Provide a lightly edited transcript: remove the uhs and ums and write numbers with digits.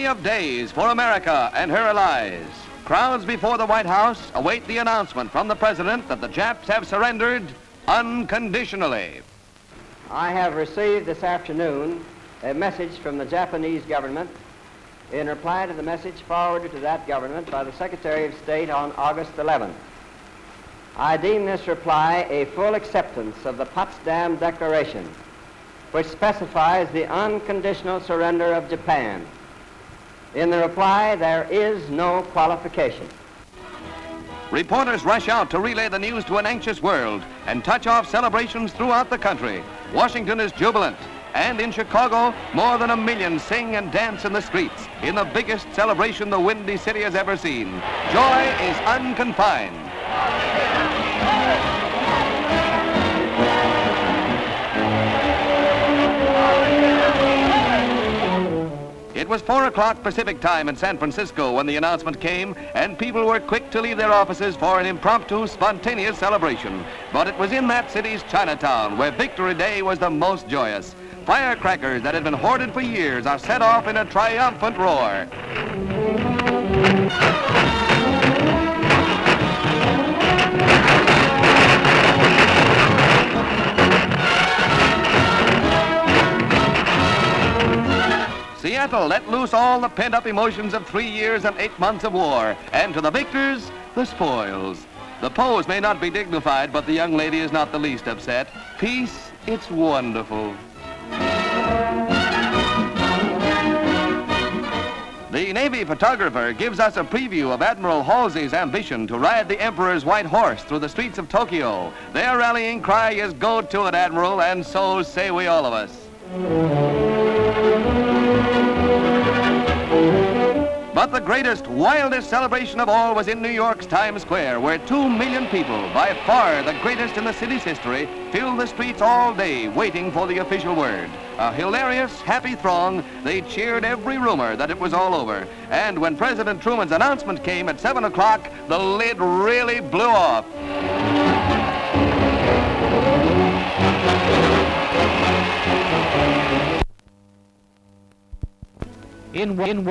day of days for America and her allies. Crowds before the White House await the announcement from the President that the Japs have surrendered unconditionally. I have received this afternoon a message from the Japanese government in reply to the message forwarded to that government by the Secretary of State on August 11th. I deem this reply a full acceptance of the Potsdam Declaration, which specifies the unconditional surrender of Japan. In the reply, there is no qualification. Reporters rush out to relay the news to an anxious world and touch off celebrations throughout the country. Washington is jubilant, and in Chicago, more than 1 million sing and dance in the streets in the biggest celebration the Windy City has ever seen. Joy is unconfined. It was 4 o'clock Pacific time in San Francisco when the announcement came, and people were quick to leave their offices for an impromptu, spontaneous celebration. But it was in that city's Chinatown where Victory Day was the most joyous. Firecrackers that had been hoarded for years are set off in a triumphant roar. Seattle let loose all the pent-up emotions of 3 years and 8 months of war, and to the victors, the spoils. The pose may not be dignified, but the young lady is not the least upset. Peace, it's wonderful. The Navy photographer gives us a preview of Admiral Halsey's ambition to ride the Emperor's white horse through the streets of Tokyo. Their rallying cry is, "Go to it, Admiral," and so say we all of us. But the greatest, wildest celebration of all was in New York's Times Square, where 2 million people, by far the greatest in the city's history, filled the streets all day waiting for the official word. A hilarious, happy throng, they cheered every rumor that it was all over. And when President Truman's announcement came at 7 o'clock, the lid really blew off. In